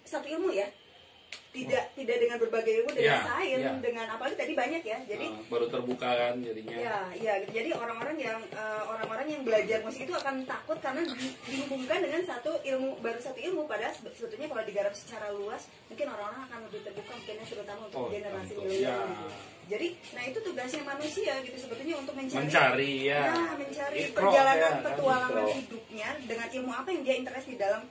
satu ilmu ya, tidak dengan berbagai ilmu, dengan sains, dengan apalagi tadi banyak ya, jadi baru terbuka kan jadinya. Ya, jadi orang-orang yang belajar musik itu akan takut karena dihubungkan dengan satu ilmu, baru satu ilmu. Padahal sebetulnya kalau digarap secara luas mungkin orang-orang akan lebih terbuka, mungkin terutama untuk generasi milenial gitu. Jadi, nah itu tugasnya manusia gitu sebetulnya, untuk mencari perjalanan petualangan hidupnya dengan ilmu apa yang dia interest di dalam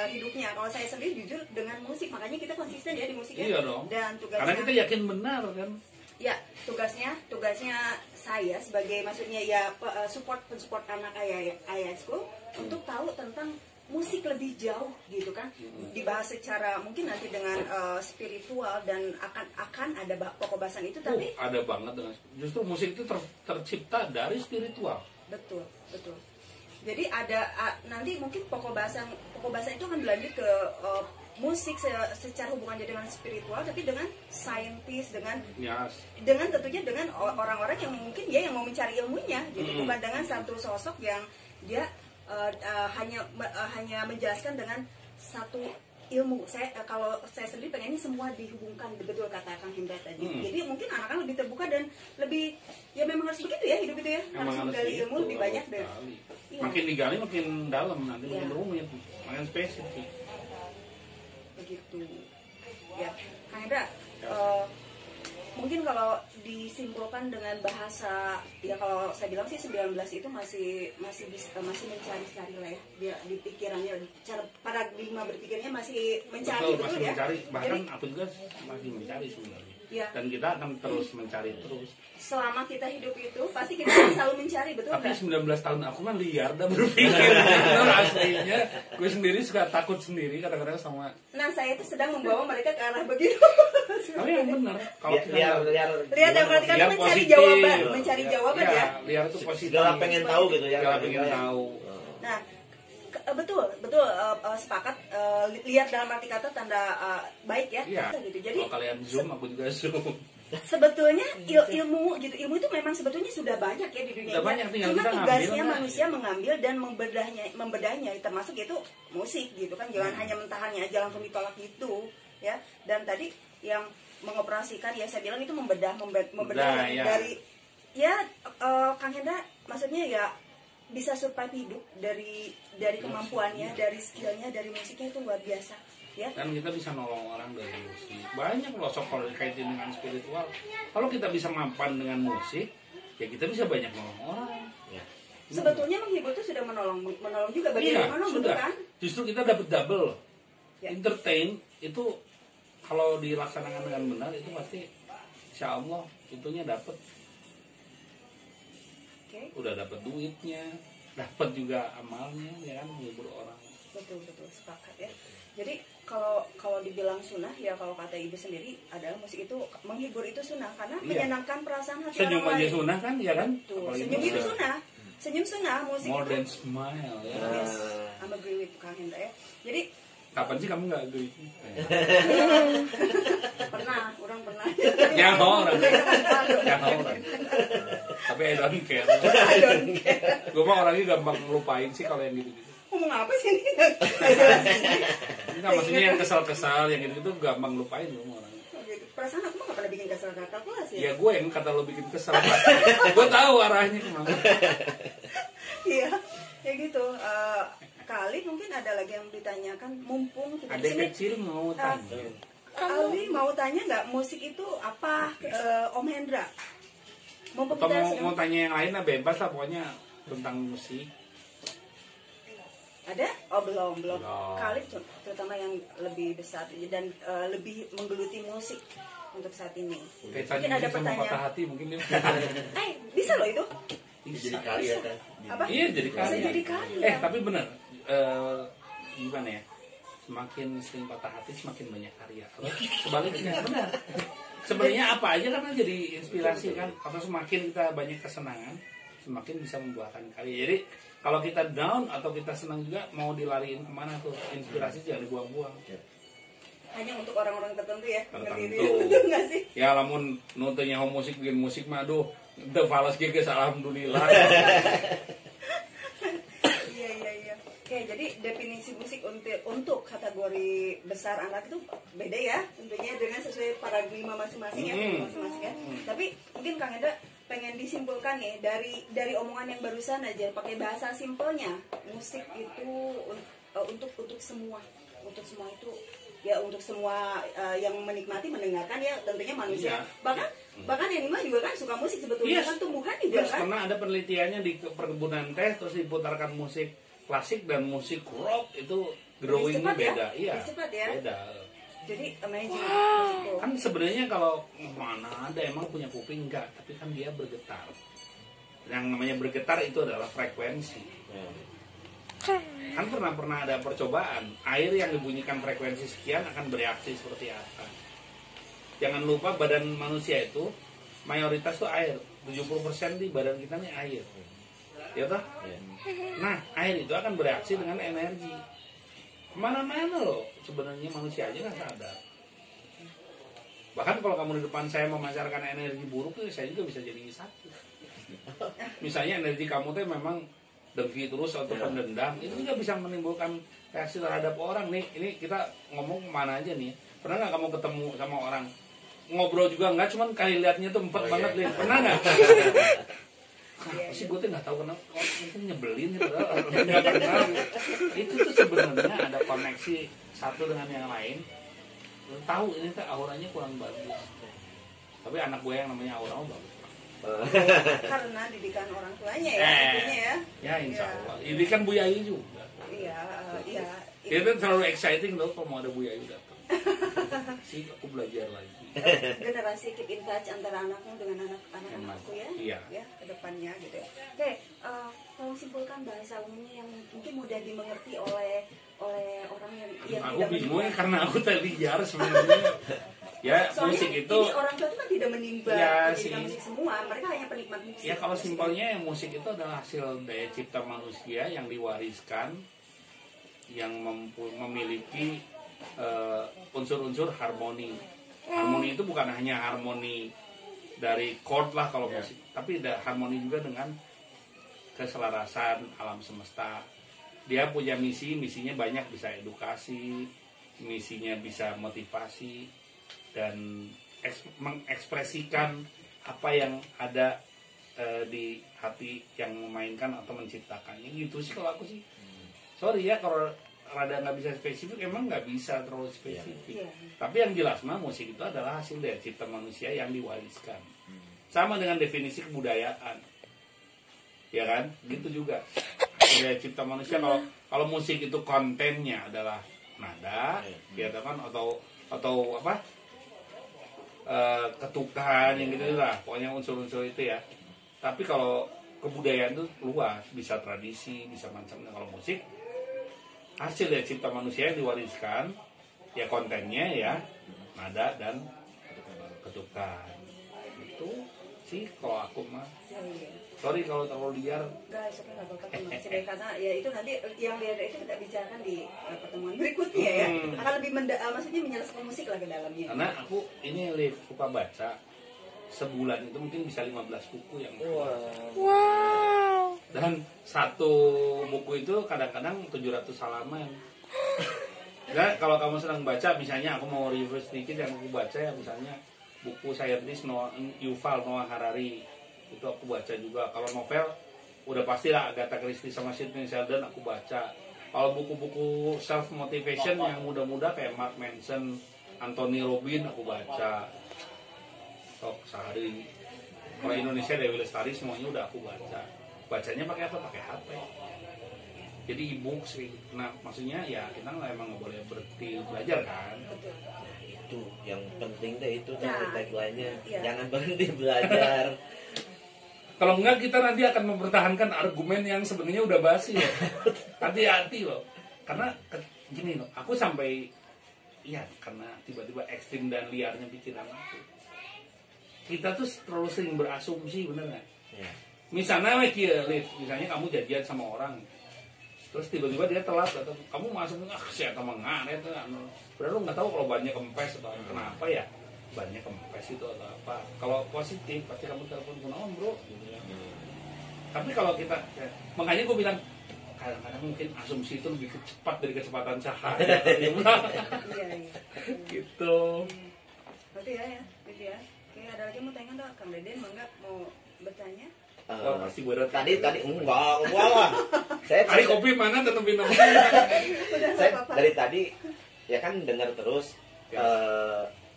hidupnya. Kalau saya sendiri jujur dengan musik, makanya kita konsisten ya di musiknya. Iya dong. Dan tugasnya, karena kita yakin benar kan. Ya, tugasnya saya sebagai maksudnya ya support anak ayahku untuk tahu tentang musik lebih jauh gitu kan, dibahas secara mungkin nanti dengan spiritual, dan akan ada pokok bahasan itu, tapi ada banget dengan justru musik itu tercipta dari spiritual. Betul. Jadi ada nanti mungkin pokok bahasan itu akan berlanjut ke musik secara hubungannya dengan spiritual, tapi dengan saintis, dengan tentunya dengan orang-orang yang mungkin yang mau mencari ilmunya, jadi bukan dengan satu sosok yang dia hanya menjelaskan dengan satu ilmu. Kalau saya sendiri pengennya semua dihubungkan, betul kata Kang Hendra tadi. Jadi mungkin anak-anak lebih terbuka dan lebih, ya memang harus begitu ya hidup itu ya, harus menggali ilmu lebih banyak deh. Makin digali makin dalam, nanti makin rumit, makin spesifik. Begitu. Ya, Kang Hendra, mungkin kalau disimpulkan dengan bahasa, ya kalau saya bilang sih 19 itu masih mencari-cari lah ya, di pikirannya, cara paradigma berpikirnya masih mencari, masih ya. Mencari, bahkan aku juga masih mencari sebenarnya. Ya. Dan kita akan terus mencari terus. Selama kita hidup itu pasti kita akan selalu mencari, betul tapi nggak? 19 tahun aku kan liar dah berpikir. Aslinya gue sendiri suka takut sendiri kadang-kadang sama. Nah, saya itu sedang membawa mereka ke arah begitu. Tapi yang benar, kalau liar dan berarti kan mencari jawaban, ya. Liar itu positif. Segala pengen tahu gitu ya. Segala pengen tahu. Nah, betul sepakat, lihat dalam arti kata tanda baik ya. Iya. Gitu. Jadi kalau kalian zoom, aku juga zoom. Sebetulnya ilmu itu memang sebetulnya sudah banyak ya di dunia. Cuma tugasnya manusia mengambil dan membedahnya, termasuk itu musik gitu kan. Jangan hanya mentahannya aja langsung ditolak gitu ya. Dan tadi yang mengoperasikan, ya saya bilang itu membedah dari Kang Hendra maksudnya ya bisa survive hidup dari kemampuannya, dari skillnya, dari musiknya, itu luar biasa ya. Dan kita bisa nolong orang dari musik. Banyak loh kalau dikaitin dengan spiritual. Kalau kita bisa mapan dengan musik, ya kita bisa banyak nolong orang ya. Sebetulnya menghibur itu sudah menolong juga bagaimana, sudah kan? Justru kita dapat double ya. Entertain itu kalau dilaksanakan dengan benar itu pasti insya Allah itunya dapat. Udah dapat duitnya, dapat juga amalnya, ya kan, menghibur orang. Betul sepakat ya. Jadi kalau dibilang sunnah ya, kalau kata ibu sendiri adalah musik itu menghibur, itu sunnah karena menyenangkan perasaan hati senyum orang lain. Senyum aja sunnah kan, ya kan? Senyum itu sunnah. Senyum sunnah, musik more itu. Than smile ya. Yes, I'm agree with Kang Hendra ya. Jadi kapan sih kamu nggak agree? Orang pernah. Yang orang. Tapi I don't care. Gue mah orangnya gampang ngelupain sih kalau yang gitu-gitu. Ngomong apa sih ini? Enggak, maksudnya yang kesal-kesal, yang gitu-gitu gampang ngelupain gue orangnya. Perasaan aku mah gak pernah bikin kesal kakak kelas ya? Ya gue yang kata lo bikin kesal. Gue tahu arahnya kemana. Iya, ya gitu. Kali mungkin ada lagi yang ditanyakan, mumpung kita ada kecil mau tanya. Ali mau tanya nggak, musik itu apa, Om Hendra? Atau mau tanya yang lain lah, bebas lah pokoknya tentang musik. Ada? Oh belum. Kali terutama yang lebih besar dan lebih menggeluti musik untuk saat ini. Mungkin ada pertanyaan. Patah hati mungkin dia. Bisa loh itu. Jadi karya kan? Apa? Iya jadi karya. Bisa jadi karya. Tapi benar. Gimana ya? Semakin sering patah hati semakin banyak karya. Kalau sebaliknya benar. Sebenarnya apa aja kan jadi inspirasi kan. Atau semakin kita banyak kesenangan, semakin bisa membuahkan karya. Jadi kalau kita down atau kita senang juga, mau dilariin kemana tuh inspirasi, jangan dibuang-buang. Hanya untuk orang-orang tertentu ya. Tertentu. Betul nggak sih? Ya lamun nontonnya musik, bikin musik mah aduh, udah falas geges alhamdulillah. Iya. Oke, jadi definisi musik untuk kategori besar anak itu beda ya, tentunya dengan sesuai paradigma masing-masing ya, masing-masing ya. Tapi mungkin Kang Eda pengen disimpulkan nih dari omongan yang barusan aja, pakai bahasa simpelnya, musik itu untuk semua itu ya, untuk semua yang menikmati mendengarkan ya, tentunya manusia. Bahkan animal juga kan suka musik sebetulnya, kan tumbuhan juga kan. Karena ada penelitiannya di perkebunan teh, terus diputarkan musik klasik dan musik rock itu growingnya beda, ya? Cepat ya? Beda. Jadi amazing. Kan sebenarnya kalau mana ada emang punya kuping enggak, tapi kan dia bergetar. Yang namanya bergetar itu adalah frekuensi. Kan pernah ada percobaan, air yang dibunyikan frekuensi sekian akan bereaksi seperti apa. Jangan lupa badan manusia itu mayoritas tuh air, 70% di badan kita nih air. Ya toh? Nah, air itu akan bereaksi dengan energi. Mana-mana loh, sebenarnya manusia aja nggak sadar. Bahkan kalau kamu di depan saya memancarkan energi buruk, saya juga bisa jadi sakit. Misalnya energi kamu tuh memang dengki terus atau pendendam, itu juga bisa menimbulkan reaksi terhadap orang. Nih, ini kita ngomong kemana aja nih? Pernah nggak kamu ketemu sama orang ngobrol juga nggak, cuman kali liatnya tuh empet banget nih, pernah nggak? Sih gue tuh nggak tahu kenapa, mungkin nyebelin gitu, nggak kenal. Itu tuh sebenarnya ada koneksi satu dengan yang lain. Lo tahu ini tuh auranya kurang bagus, tapi anak gue yang namanya aura bagus. Karena didikan orang tuanya ya, tentunya ya. Ya insya Allah. Ini kan Bu Yayu juga. Iya. Itu selalu exciting loh kalau mau ada Bu Yayu datang. Sih aku belajar lagi. Generasi keep in touch antara anakmu dengan anak-anakku ya, iya. Ya ke depannya gitu ya. Oke, kalau simpulkan bahasa umumnya yang mungkin mudah dimengerti oleh orang yang aku tidak bingung karena aku terliar sebenarnya. Ya, soalnya musik itu ini orang tua itu kan tidak menimba musik semua, mereka hanya penikmat musik. Ya kalau simpelnya musik itu adalah hasil daya cipta manusia yang diwariskan, yang memiliki unsur-unsur harmoni. Harmoni itu bukan hanya harmoni dari chord lah kalau musik, tapi ada harmoni juga dengan keselarasan alam semesta. Dia punya misinya banyak, bisa edukasi, misinya bisa motivasi dan mengekspresikan apa yang ada di hati yang memainkan atau menciptakannya. Gitu sih kalau aku sih. Sorry ya kalau rada nggak bisa spesifik, emang nggak bisa terlalu spesifik. Tapi yang jelas mah musik itu adalah hasil dari cipta manusia yang diwariskan. Sama dengan definisi kebudayaan, ya kan? Gitu juga. Dari cipta manusia, kalau musik itu kontennya adalah nada, ya kan? Atau apa? Ketukan yang gitu lah. Pokoknya unsur-unsur itu ya. Tapi kalau kebudayaan itu luas, bisa tradisi, bisa macamnya. Kalau musik hasil dari cipta manusia yang diwariskan, ya kontennya ya nada dan ketukan. Itu sih kalau aku mah. Sorry kalau terlalu liar. Guys, oke nggak apa-apa, karena ya itu nanti yang liar itu kita bicarakan di pertemuan berikutnya ya. Akan lebih maksudnya menjelaskan musik lah ke dalamnya. Karena aku ini suka baca. Sebulan itu mungkin bisa 15 buku yang wow. Dan satu buku itu kadang-kadang 700 halaman. Nah, kalau kamu sedang baca, misalnya aku mau review sedikit yang aku baca ya, misalnya buku saintis Yuval Noah Harari, itu aku baca juga. Kalau novel udah pastilah Agatha Christie sama Sidney Sheldon aku baca. Kalau buku-buku self motivation yang muda-muda kayak Mark Manson, Anthony Robbins aku baca. Sehari. Kalau Indonesia Dewi Lestari semuanya udah aku baca. Bacanya pakai apa? Pakai HP. Jadi e-book sih. Nah, maksudnya ya kita emang nggak boleh berhenti belajar kan. Itu yang penting deh itu tagline-nya. Jangan berhenti belajar. Kalau enggak kita nanti akan mempertahankan argumen yang sebenarnya udah basi ya. Hati-hati loh. Karena gini loh, aku sampai karena tiba-tiba ekstrim dan liarnya pikiran aku. Kita tuh terlalu sering berasumsi, bener nggak? Misalnya misalnya kamu jadian sama orang, terus tiba-tiba dia telat atau kamu masuk siapa mengaret, padahal lu nggak tahu kalau bannya kempes atau kenapa ya bannya kempes itu atau apa. Kalau positif pasti kamu telepon kenalan bro, gitu ya. Tapi kalau kita makanya gue bilang kadang-kadang mungkin asumsi itu lebih cepat dari kecepatan cahaya. Iya. Gitu. Berarti ya. Oke, ada lagi mau tanya nggak, Kang Deden? Mau bertanya? Oh, pasti berat. Tadi enggak lah. Saya kopi mana dan minum. Saya dari tadi ya kan dengar terus.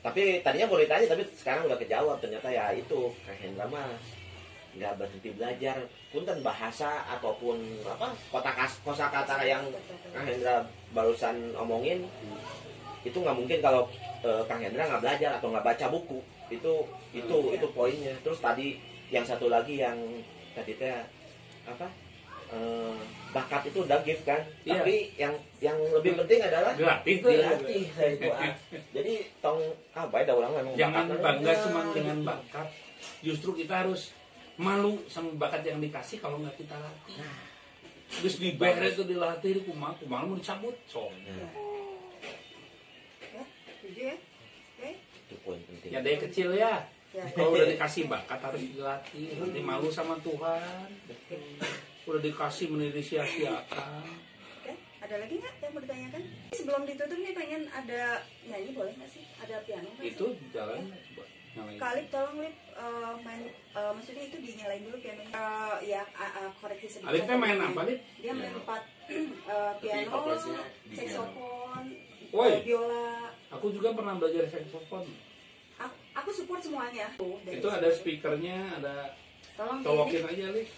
Tapi tadinya mau ditanya tapi sekarang udah kejawab, ternyata ya itu Kang Hendra mah nggak berhenti belajar, punten bahasa ataupun apa kosakata yang Kang Hendra barusan omongin itu nggak mungkin kalau Kang Hendra nggak belajar atau nggak baca buku. Itu poinnya. Terus tadi yang satu lagi yang tadi teh apa bakat itu udah gift kan, tapi yang lebih penting adalah dilatih. Jadi tong apa ya ulang memang jangan bangga cuma dengan bakat, justru kita harus malu sama bakat yang dikasih kalau nggak kita latih. Terus diberi itu dilatih, kumaha mau dicabut soalnya. Ya, setuju ya? Oke. Itu poin penting. Ya dari kecil ya. Kalau udah dikasih bakat harus dilatih, nanti malu sama Tuhan. Udah dikasih menjadi sia-siakan. Oke, ada lagi nggak yang mau ditanyakan? Sebelum ditutup nih pengen ada nyanyi boleh nggak sih? Ada piano nggak sih? Itu jalan coba. Kalip tolong Lip main maksudnya itu dinyalain dulu pianonya. Koreksi sedikit. Alipnya main apa Lip? Dia main 4 piano, saksofon, biola. Aku juga pernah belajar saksofon. Aku support semuanya. Itu ada speakernya, ada tolong colokin aja Lip.